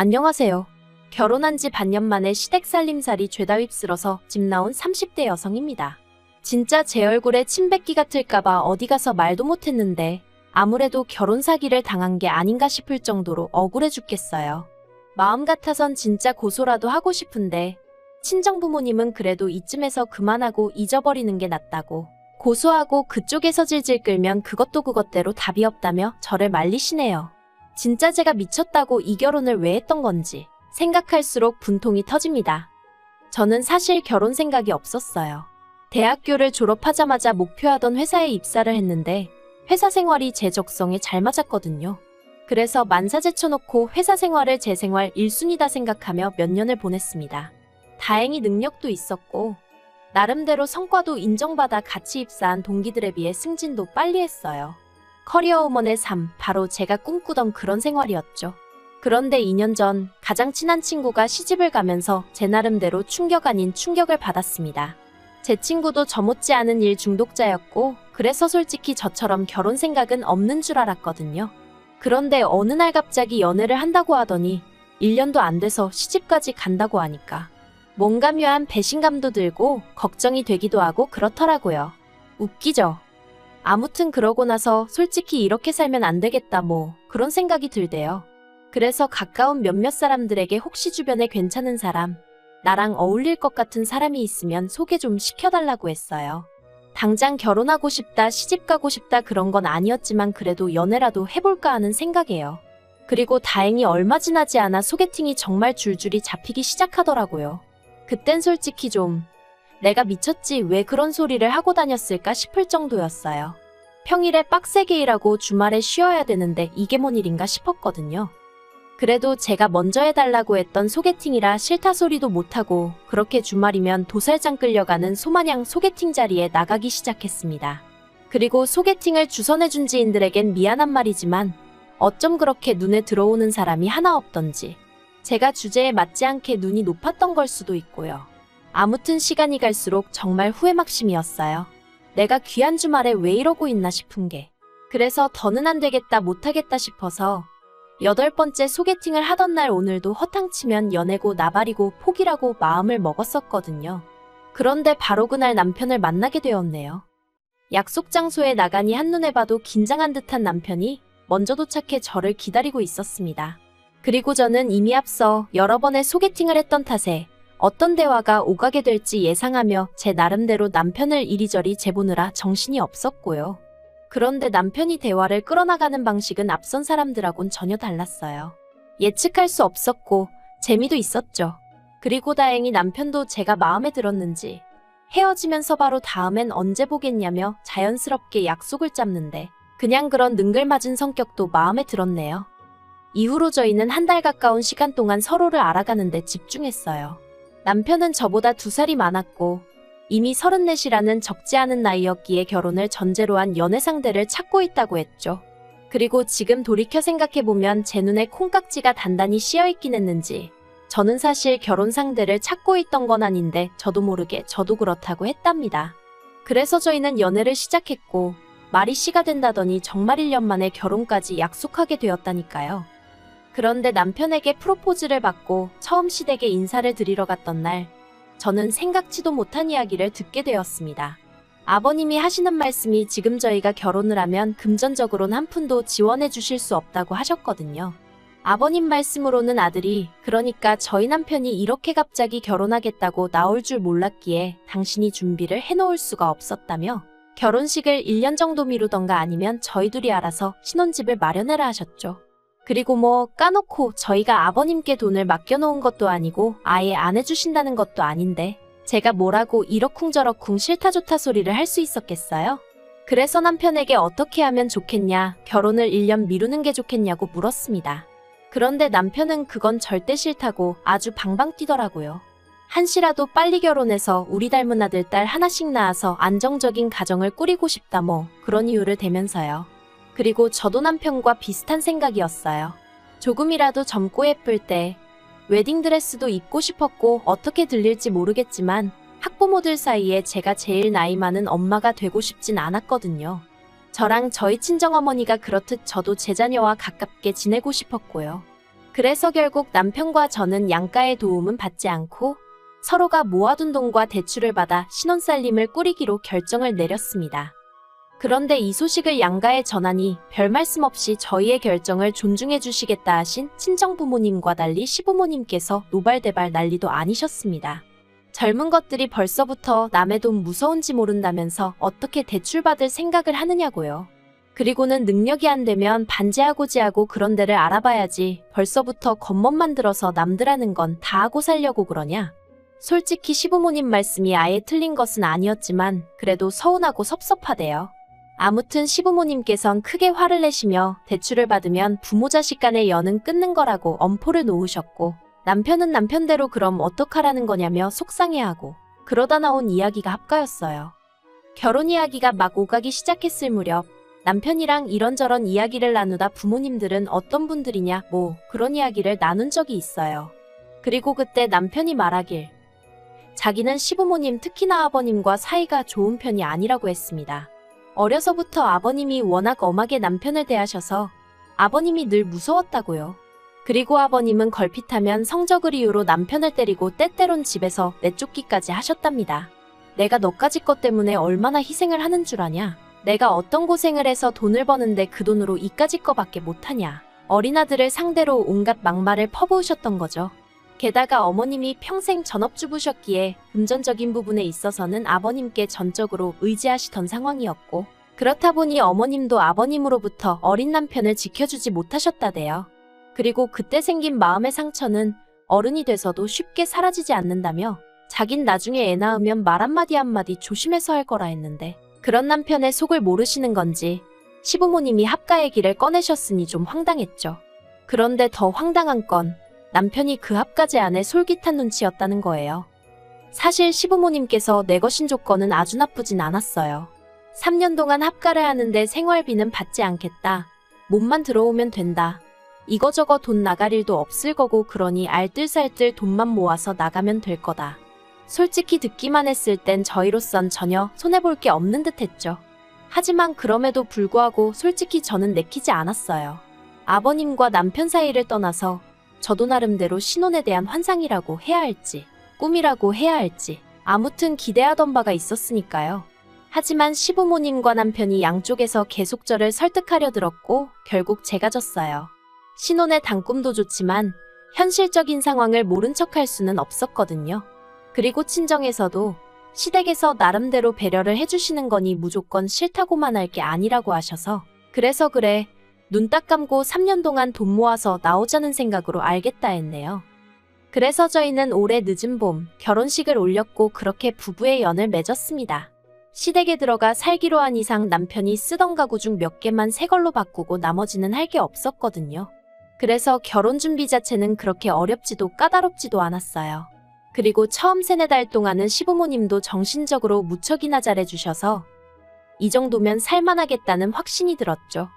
안녕하세요. 결혼한 지 반년 만에 시댁 살림살이 죄다 휩쓸어서 집 나온 30대 여성입니다. 진짜 제 얼굴에 침 뱉기 같을까봐 어디 가서 말도 못했는데 아무래도 결혼 사기를 당한 게 아닌가 싶을 정도로 억울해 죽겠어요. 마음 같아선 진짜 고소라도 하고 싶은데 친정 부모님은 그래도 이쯤에서 그만하고 잊어버리는 게 낫다고 고소하고 그쪽에서 질질 끌면 그것도 그것대로 답이 없다며 저를 말리시네요. 진짜 제가 미쳤다고 이 결혼을 왜 했던 건지 생각할수록 분통이 터집니다. 저는 사실 결혼 생각이 없었어요. 대학교를 졸업하자마자 목표하던 회사에 입사를 했는데 회사 생활이 제 적성에 잘 맞았거든요. 그래서 만사 제쳐놓고 회사 생활을 제 생활 1순위다 생각하며 몇 년을 보냈습니다. 다행히 능력도 있었고 나름대로 성과도 인정받아 같이 입사한 동기들에 비해 승진도 빨리 했어요. 커리어 우먼의 삶, 바로 제가 꿈꾸던 그런 생활이었죠. 그런데 2년 전 가장 친한 친구가 시집을 가면서 제 나름대로 충격 아닌 충격을 받았습니다. 제 친구도 저 못지않은 일 중독자였고 그래서 솔직히 저처럼 결혼 생각은 없는 줄 알았거든요. 그런데 어느 날 갑자기 연애를 한다고 하더니 1년도 안 돼서 시집까지 간다고 하니까 뭔가 묘한 배신감도 들고 걱정이 되기도 하고 그렇더라고요. 웃기죠? 아무튼 그러고 나서 솔직히 이렇게 살면 안 되겠다 그런 생각이 들대요. 그래서 가까운 몇몇 사람들에게 혹시 주변에 괜찮은 사람, 나랑 어울릴 것 같은 사람이 있으면 소개 좀 시켜달라고 했어요. 당장 결혼하고 싶다, 시집가고 싶다 그런 건 아니었지만 그래도 연애라도 해볼까 하는 생각이에요. 그리고 다행히 얼마 지나지 않아 소개팅이 정말 줄줄이 잡히기 시작하더라고요. 그땐 솔직히 좀 내가 미쳤지 왜 그런 소리를 하고 다녔을까 싶을 정도였어요. 평일에 빡세게 일하고 주말에 쉬어야 되는데 이게 뭔 일인가 싶었거든요. 그래도 제가 먼저 해달라고 했던 소개팅이라 싫다 소리도 못하고 그렇게 주말이면 도살장 끌려가는 소마냥 소개팅 자리에 나가기 시작했습니다. 그리고 소개팅을 주선해준 지인들에겐 미안한 말이지만 어쩜 그렇게 눈에 들어오는 사람이 하나 없던지 제가 주제에 맞지 않게 눈이 높았던 걸 수도 있고요. 아무튼 시간이 갈수록 정말 후회막심이었어요. 내가 귀한 주말에 왜 이러고 있나 싶은 게. 그래서 더는 안 되겠다 못하겠다 싶어서 8번째 소개팅을 하던 날 오늘도 허탕치면 연애고 나발이고 포기라고 마음을 먹었었거든요. 그런데 바로 그날 남편을 만나게 되었네요. 약속 장소에 나가니 한눈에 봐도 긴장한 듯한 남편이 먼저 도착해 저를 기다리고 있었습니다. 그리고 저는 이미 앞서 여러 번의 소개팅을 했던 탓에 어떤 대화가 오가게 될지 예상하며 제 나름대로 남편을 이리저리 재보느라 정신이 없었고요. 그런데 남편이 대화를 끌어나가는 방식은 앞선 사람들하고는 전혀 달랐어요. 예측할 수 없었고 재미도 있었죠. 그리고 다행히 남편도 제가 마음에 들었는지 헤어지면서 바로 다음엔 언제 보겠냐며 자연스럽게 약속을 잡는데 그냥 그런 능글맞은 성격도 마음에 들었네요. 이후로 저희는 한 달 가까운 시간 동안 서로를 알아가는데 집중했어요. 남편은 저보다 2살이 많았고 이미 34이라는 적지 않은 나이였기에 결혼을 전제로 한 연애 상대를 찾고 있다고 했죠. 그리고 지금 돌이켜 생각해보면 제 눈에 콩깍지가 단단히 씌어있긴 했는지 저는 사실 결혼 상대를 찾고 있던 건 아닌데 저도 모르게 저도 그렇다고 했답니다. 그래서 저희는 연애를 시작했고 말이 씨가 된다더니 정말 1년 만에 결혼까지 약속하게 되었다니까요. 그런데 남편에게 프로포즈를 받고 처음 시댁에 인사를 드리러 갔던 날 저는 생각지도 못한 이야기를 듣게 되었습니다. 아버님이 하시는 말씀이 지금 저희가 결혼을 하면 금전적으로는 한 푼도 지원해 주실 수 없다고 하셨거든요. 아버님 말씀으로는 아들이 그러니까 저희 남편이 이렇게 갑자기 결혼하겠다고 나올 줄 몰랐기에 당신이 준비를 해놓을 수가 없었다며 결혼식을 1년 정도 미루던가 아니면 저희 둘이 알아서 신혼집을 마련해라 하셨죠. 그리고 까놓고 저희가 아버님께 돈을 맡겨놓은 것도 아니고 아예 안 해주신다는 것도 아닌데 제가 뭐라고 이러쿵저러쿵 싫다 좋다 소리를 할 수 있었겠어요? 그래서 남편에게 어떻게 하면 좋겠냐, 결혼을 1년 미루는 게 좋겠냐고 물었습니다. 그런데 남편은 그건 절대 싫다고 아주 방방 뛰더라고요. 한시라도 빨리 결혼해서 우리 닮은 아들 딸 하나씩 낳아서 안정적인 가정을 꾸리고 싶다 그런 이유를 대면서요. 그리고 저도 남편과 비슷한 생각이었어요. 조금이라도 젊고 예쁠 때 웨딩드레스도 입고 싶었고 어떻게 들릴지 모르겠지만 학부모들 사이에 제가 제일 나이 많은 엄마가 되고 싶진 않았거든요. 저랑 저희 친정어머니가 그렇듯 저도 제 자녀와 가깝게 지내고 싶었고요. 그래서 결국 남편과 저는 양가의 도움은 받지 않고 서로가 모아둔 돈과 대출을 받아 신혼살림을 꾸리기로 결정을 내렸습니다. 그런데 이 소식을 양가에 전하니 별 말씀 없이 저희의 결정을 존중해 주시겠다 하신 친정부모님과 달리 시부모님께서 노발대발 난리도 아니셨습니다. 젊은 것들이 벌써부터 남의 돈 무서운지 모른다면서 어떻게 대출받을 생각을 하느냐고요. 그리고는 능력이 안 되면 반지하고지하고 그런 데를 알아봐야지 벌써부터 겉멋만 들어서 남들 하는 건 다 하고 살려고 그러냐. 솔직히 시부모님 말씀이 아예 틀린 것은 아니었지만 그래도 서운하고 섭섭하대요. 아무튼 시부모님께선 크게 화를 내시며 대출을 받으면 부모 자식 간의 연은 끊는 거라고 엄포를 놓으셨고 남편은 남편대로 그럼 어떡하라는 거냐며 속상해하고 그러다 나온 이야기가 합가였어요. 결혼 이야기가 막 오가기 시작했을 무렵 남편이랑 이런저런 이야기를 나누다 부모님들은 어떤 분들이냐 뭐 그런 이야기를 나눈 적이 있어요. 그리고 그때 남편이 말하길 자기는 시부모님 특히나 아버님과 사이가 좋은 편이 아니라고 했습니다. 어려서부터 아버님이 워낙 엄하게 남편을 대하셔서 아버님이 늘 무서웠다고요. 그리고 아버님은 걸핏하면 성적을 이유로 남편을 때리고 때때론 집에서 내쫓기까지 하셨답니다. 내가 너까지 것 때문에 얼마나 희생을 하는 줄 아냐? 내가 어떤 고생을 해서 돈을 버는데 그 돈으로 이까지 거밖에 못하냐? 어린아들을 상대로 온갖 막말을 퍼부으셨던 거죠. 게다가 어머님이 평생 전업주부셨기에 금전적인 부분에 있어서는 아버님께 전적으로 의지하시던 상황이었고 그렇다 보니 어머님도 아버님으로부터 어린 남편을 지켜주지 못하셨다대요. 그리고 그때 생긴 마음의 상처는 어른이 돼서도 쉽게 사라지지 않는다며 자긴 나중에 애 낳으면 말 한마디 한마디 조심해서 할 거라 했는데 그런 남편의 속을 모르시는 건지 시부모님이 합가 얘기를 꺼내셨으니 좀 황당했죠. 그런데 더 황당한 건 남편이 그 합가제 안에 솔깃한 눈치였다는 거예요. 사실 시부모님께서 내거신 조건은 아주 나쁘진 않았어요. 3년 동안 합가를 하는데 생활비는 받지 않겠다. 몸만 들어오면 된다. 이거저거 돈 나갈 일도 없을 거고 그러니 알뜰살뜰 돈만 모아서 나가면 될 거다. 솔직히 듣기만 했을 땐 저희로선 전혀 손해볼 게 없는 듯 했죠. 하지만 그럼에도 불구하고 솔직히 저는 내키지 않았어요. 아버님과 남편 사이를 떠나서 저도 나름대로 신혼에 대한 환상이라고 해야 할지 꿈이라고 해야 할지 아무튼 기대하던 바가 있었으니까요. 하지만 시부모님과 남편이 양쪽에서 계속 저를 설득하려 들었고 결국 제가 졌어요. 신혼의 단꿈도 좋지만 현실적인 상황을 모른 척할 수는 없었거든요. 그리고 친정에서도 시댁에서 나름대로 배려를 해주시는 거니 무조건 싫다고만 할 게 아니라고 하셔서 그래서 그래 눈 딱 감고 3년 동안 돈 모아서 나오자는 생각으로 알겠다 했네요. 그래서 저희는 올해 늦은 봄 결혼식을 올렸고 그렇게 부부의 연을 맺었습니다. 시댁에 들어가 살기로 한 이상 남편이 쓰던 가구 중 몇 개만 새 걸로 바꾸고 나머지는 할 게 없었거든요. 그래서 결혼 준비 자체는 그렇게 어렵지도 까다롭지도 않았어요. 그리고 처음 3-4달 동안은 시부모님도 정신적으로 무척이나 잘해주셔서 이 정도면 살만하겠다는 확신이 들었죠.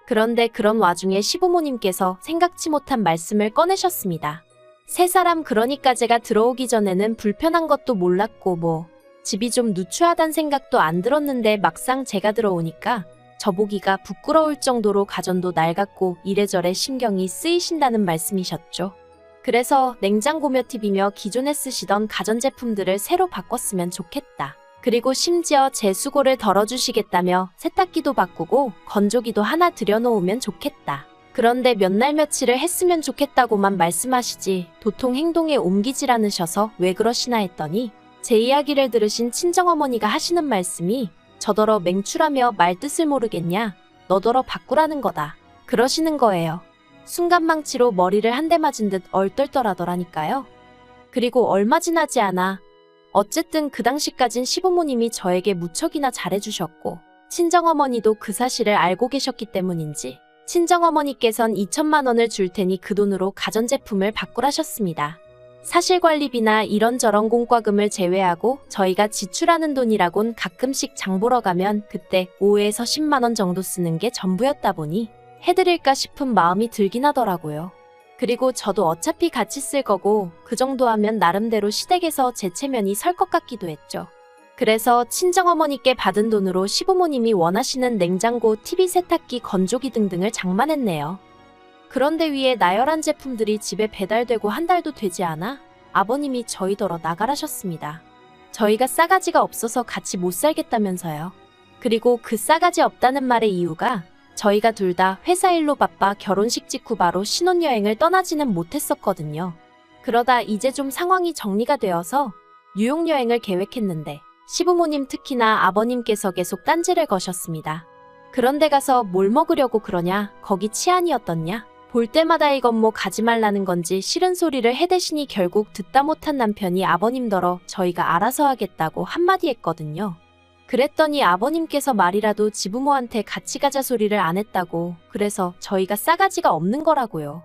그런데 그런 와중에 시부모님께서 생각지 못한 말씀을 꺼내셨습니다. 세 사람 그러니까 제가 들어오기 전에는 불편한 것도 몰랐고 뭐 집이 좀 누추하단 생각도 안 들었는데 막상 제가 들어오니까 저보기가 부끄러울 정도로 가전도 낡았고 이래저래 신경이 쓰이신다는 말씀이셨죠. 그래서 냉장고며 TV며 기존에 쓰시던 가전제품들을 새로 바꿨으면 좋겠다. 그리고 심지어 제 수고를 덜어주시겠다며 세탁기도 바꾸고 건조기도 하나 들여놓으면 좋겠다. 그런데 몇 날 며칠을 했으면 좋겠다고만 말씀하시지 도통 행동에 옮기질 않으셔서 왜 그러시나 했더니 제 이야기를 들으신 친정어머니가 하시는 말씀이 저더러 맹추라며 말뜻을 모르겠냐 너더러 바꾸라는 거다 그러시는 거예요. 순간망치로 머리를 한 대 맞은 듯 얼떨떨하더라니까요. 그리고 얼마 지나지 않아 어쨌든 그 당시까진 시부모님이 저에게 무척이나 잘해주셨고 친정어머니도 그 사실을 알고 계셨기 때문인지 친정어머니께선 2천만 원을 줄 테니 그 돈으로 가전제품을 바꾸라셨습니다. 사실관리비나 이런저런 공과금을 제외하고 저희가 지출하는 돈이라곤 가끔씩 장 보러 가면 그때 5에서 10만 원 정도 쓰는 게 전부였다 보니 해드릴까 싶은 마음이 들긴 하더라고요. 그리고 저도 어차피 같이 쓸 거고 그 정도 하면 나름대로 시댁에서 제 체면이 설 것 같기도 했죠. 그래서 친정어머니께 받은 돈으로 시부모님이 원하시는 냉장고, TV, 세탁기, 건조기 등등을 장만했네요. 그런데 위에 나열한 제품들이 집에 배달되고 한 달도 되지 않아 아버님이 저희더러 나가라셨습니다. 저희가 싸가지가 없어서 같이 못 살겠다면서요. 그리고 그 싸가지 없다는 말의 이유가 저희가 둘 다 회사 일로 바빠 결혼식 직후 바로 신혼여행을 떠나지는 못했었거든요. 그러다 이제 좀 상황이 정리가 되어서 뉴욕 여행을 계획했는데 시부모님 특히나 아버님께서 계속 딴지를 거셨습니다. 그런데 가서 뭘 먹으려고 그러냐, 거기 치안이 어떻냐, 볼 때마다 이건 뭐 가지 말라는 건지 싫은 소리를 해대시니 결국 듣다 못한 남편이 아버님더러 저희가 알아서 하겠다고 한마디 했거든요. 그랬더니 아버님께서 말이라도 지부모한테 같이 가자 소리를 안 했다고, 그래서 저희가 싸가지가 없는 거라고요.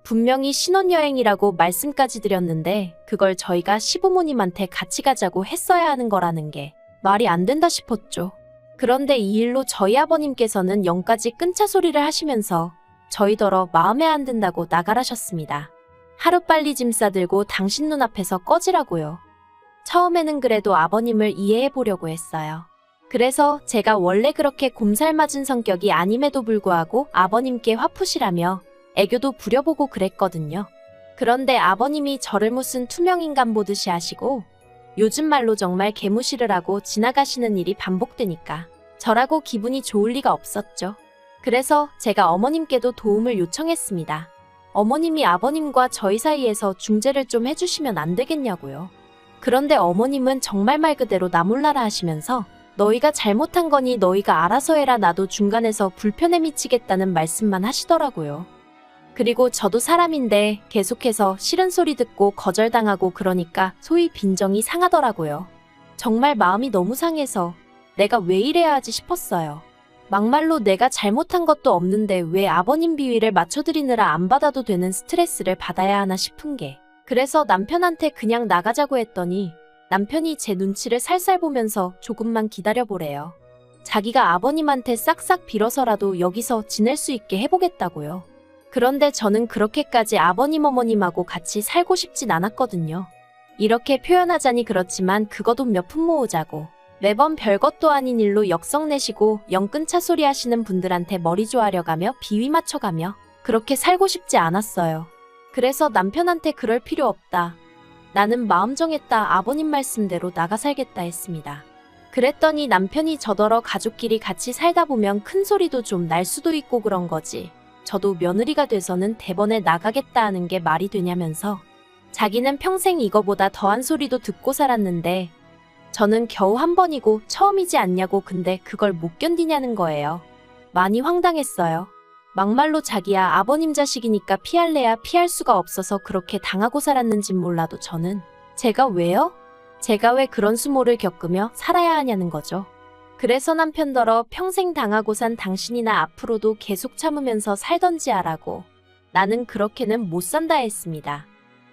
분명히 신혼여행이라고 말씀까지 드렸는데 그걸 저희가 시부모님한테 같이 가자고 했어야 하는 거라는 게 말이 안 된다 싶었죠. 그런데 이 일로 저희 아버님께서는 영까지 끊자 소리를 하시면서 저희더러 마음에 안 든다고 나가라셨습니다. 하루빨리 짐 싸들고 당신 눈앞에서 꺼지라고요. 처음에는 그래도 아버님을 이해해 보려고 했어요. 그래서 제가 원래 그렇게 곰살맞은 성격이 아님에도 불구하고 아버님께 화푸시라며 애교도 부려보고 그랬거든요. 그런데 아버님이 저를 무슨 투명인간 보듯이 하시고 요즘 말로 정말 개무시를 하고 지나가시는 일이 반복되니까 저라고 기분이 좋을 리가 없었죠. 그래서 제가 어머님께도 도움을 요청했습니다. 어머님이 아버님과 저희 사이에서 중재를 좀 해주시면 안 되겠냐고요. 그런데 어머님은 정말 말 그대로 나 몰라라 하시면서 너희가 잘못한 거니 너희가 알아서 해라, 나도 중간에서 불편해 미치겠다는 말씀만 하시더라고요. 그리고 저도 사람인데 계속해서 싫은 소리 듣고 거절당하고 그러니까 소위 빈정이 상하더라고요. 정말 마음이 너무 상해서 내가 왜 이래야 하지 싶었어요. 막말로 내가 잘못한 것도 없는데 왜 아버님 비위를 맞춰드리느라 안 받아도 되는 스트레스를 받아야 하나 싶은 게, 그래서 남편한테 그냥 나가자고 했더니 남편이 제 눈치를 살살 보면서 조금만 기다려보래요. 자기가 아버님한테 싹싹 빌어서라도 여기서 지낼 수 있게 해보겠다고요. 그런데 저는 그렇게까지 아버님 어머님하고 같이 살고 싶진 않았거든요. 이렇게 표현하자니 그렇지만 그거도 몇 푼 모으자고 매번 별것도 아닌 일로 역성 내시고 영끈차 소리 하시는 분들한테 머리 조아려가며 비위 맞춰가며 그렇게 살고 싶지 않았어요. 그래서 남편한테 그럴 필요 없다, 나는 마음 정했다, 아버님 말씀대로 나가 살겠다 했습니다. 그랬더니 남편이 저더러 가족끼리 같이 살다 보면 큰 소리도 좀 날 수도 있고 그런 거지, 저도 며느리가 돼서는 대번에 나가겠다 하는 게 말이 되냐면서 자기는 평생 이거보다 더한 소리도 듣고 살았는데 저는 겨우 한 번이고 처음이지 않냐고, 근데 그걸 못 견디냐는 거예요. 많이 황당했어요. 막말로 자기야 아버님 자식이니까 피할래야 피할 수가 없어서 그렇게 당하고 살았는진 몰라도 저는 제가 왜요? 제가 왜 그런 수모를 겪으며 살아야 하냐는 거죠. 그래서 남편더러 평생 당하고 산 당신이나 앞으로도 계속 참으면서 살던지 하라고, 나는 그렇게는 못 산다 했습니다.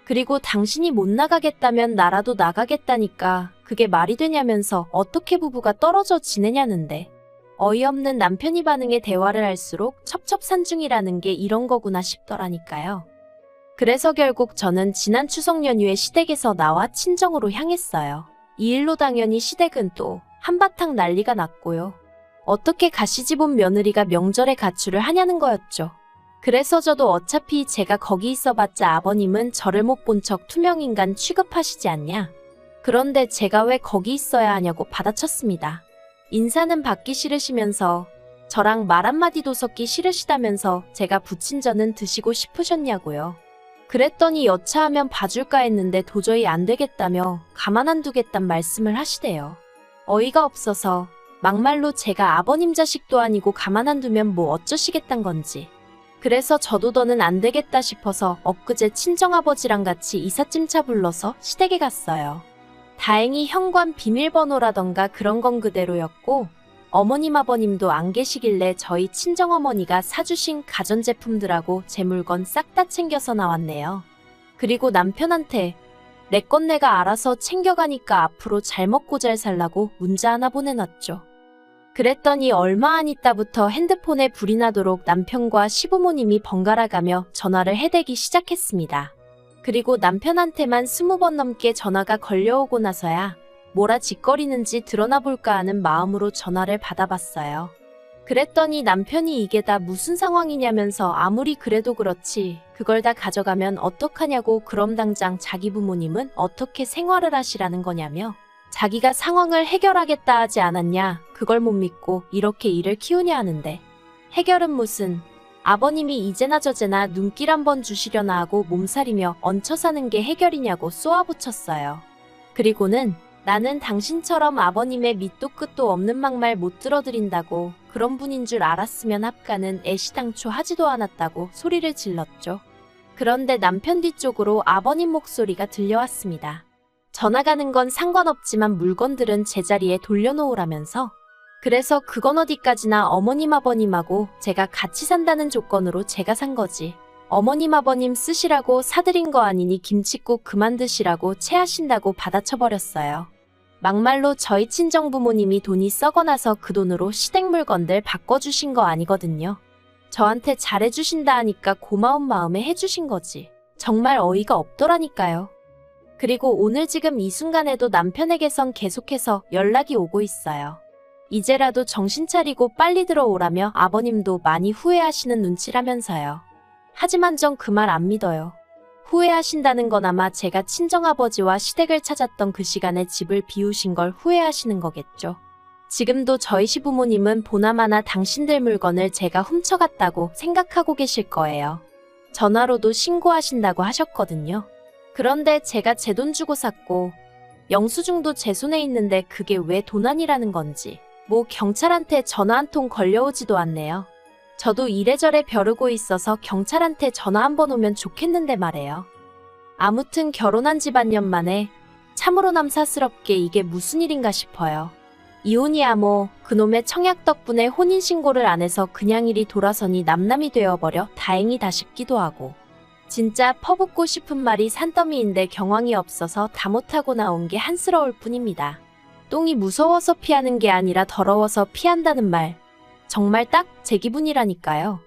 그리고 당신이 못 나가겠다면 나라도 나가겠다니까 그게 말이 되냐면서 어떻게 부부가 떨어져 지내냐는데, 어이없는 남편이 반응에 대화를 할수록 첩첩산중이라는 게 이런 거구나 싶더라니까요. 그래서 결국 저는 지난 추석 연휴에 시댁에서 나와 친정으로 향했어요. 이 일로 당연히 시댁은 또 한바탕 난리가 났고요. 어떻게 가시집 온 며느리가 명절에 가출을 하냐는 거였죠. 그래서 저도 어차피 제가 거기 있어봤자 아버님은 저를 못 본 척 투명인간 취급하시지 않냐, 그런데 제가 왜 거기 있어야 하냐고 받아쳤습니다. 인사는 받기 싫으시면서 저랑 말 한마디도 섞기 싫으시다면서 제가 부친 저는 드시고 싶으셨냐고요. 그랬더니 여차하면 봐줄까 했는데 도저히 안 되겠다며 가만 안 두겠단 말씀을 하시대요. 어이가 없어서 막말로 제가 아버님 자식도 아니고 가만 안 두면 뭐 어쩌시겠단 건지. 그래서 저도 더는 안 되겠다 싶어서 엊그제 친정아버지랑 같이 이삿짐차 불러서 시댁에 갔어요. 다행히 현관 비밀번호라던가 그런 건 그대로였고 어머님 아버님도 안 계시길래 저희 친정어머니가 사주신 가전제품들하고 제 물건 싹 다 챙겨서 나왔네요. 그리고 남편한테 내 건 내가 알아서 챙겨가니까 앞으로 잘 먹고 잘 살라고 문자 하나 보내놨죠. 그랬더니 얼마 안 있다부터 핸드폰에 불이 나도록 남편과 시부모님이 번갈아가며 전화를 해대기 시작했습니다. 그리고 남편한테만 20번 넘게 전화가 걸려오고 나서야 뭐라 짓거리는지 드러나 볼까 하는 마음으로 전화를 받아봤어요. 그랬더니 남편이 이게 다 무슨 상황이냐면서 아무리 그래도 그렇지 그걸 다 가져가면 어떡하냐고 그럼 당장 자기 부모님은 어떻게 생활을 하시라는 거냐며 자기가 상황을 해결하겠다 하지 않았냐 그걸 못 믿고 이렇게 일을 키우냐 하는데 해결은 무슨 아버님이 이제나 저제나 눈길 한번 주시려나 하고 몸살이며 얹혀 사는 게 해결이냐고 쏘아붙였어요. 그리고는 나는 당신처럼 아버님의 밑도 끝도 없는 막말 못 들어드린다고 그런 분인 줄 알았으면 합가는 애시당초 하지도 않았다고 소리를 질렀죠. 그런데 남편 뒤쪽으로 아버님 목소리가 들려왔습니다. 전화 가는 건 상관없지만 물건들은 제자리에 돌려놓으라면서 그래서 그건 어디까지나 어머님 아버님하고 제가 같이 산다는 조건으로 제가 산 거지. 어머님 아버님 쓰시라고 사드린 거 아니니 김칫국 그만 드시라고 체하신다고 받아쳐버렸어요. 막말로 저희 친정부모님이 돈이 썩어나서 그 돈으로 시댁 물건들 바꿔주신 거 아니거든요. 저한테 잘해주신다 하니까 고마운 마음에 해주신 거지. 정말 어이가 없더라니까요. 그리고 오늘 지금 이 순간에도 남편에게선 계속해서 연락이 오고 있어요. 이제라도 정신 차리고 빨리 들어오라며 아버님도 많이 후회하시는 눈치라면서요. 하지만 전 그 말 안 믿어요. 후회하신다는 건 아마 제가 친정아버지와 시댁을 찾았던 그 시간에 집을 비우신 걸 후회하시는 거겠죠. 지금도 저희 시부모님은 보나마나 당신들 물건을 제가 훔쳐갔다고 생각하고 계실 거예요. 전화로도 신고하신다고 하셨거든요. 그런데 제가 제 돈 주고 샀고 영수증도 제 손에 있는데 그게 왜 도난이라는 건지 뭐 경찰한테 전화 한 통 걸려오지도 않네요. 저도 이래저래 벼르고 있어서 경찰한테 전화 한번 오면 좋겠는데 말이에요. 아무튼 결혼한 지 반년 만에 참으로 남사스럽게 이게 무슨 일인가 싶어요. 이혼이야 뭐 그놈의 청약 덕분에 혼인신고를 안 해서 그냥 일이 돌아서니 남남이 되어버려 다행이다 싶기도 하고 진짜 퍼붓고 싶은 말이 산더미인데 경황이 없어서 다 못하고 나온 게 한스러울 뿐입니다. 똥이 무서워서 피하는 게 아니라 더러워서 피한다는 말 정말 딱 제 기분이라니까요.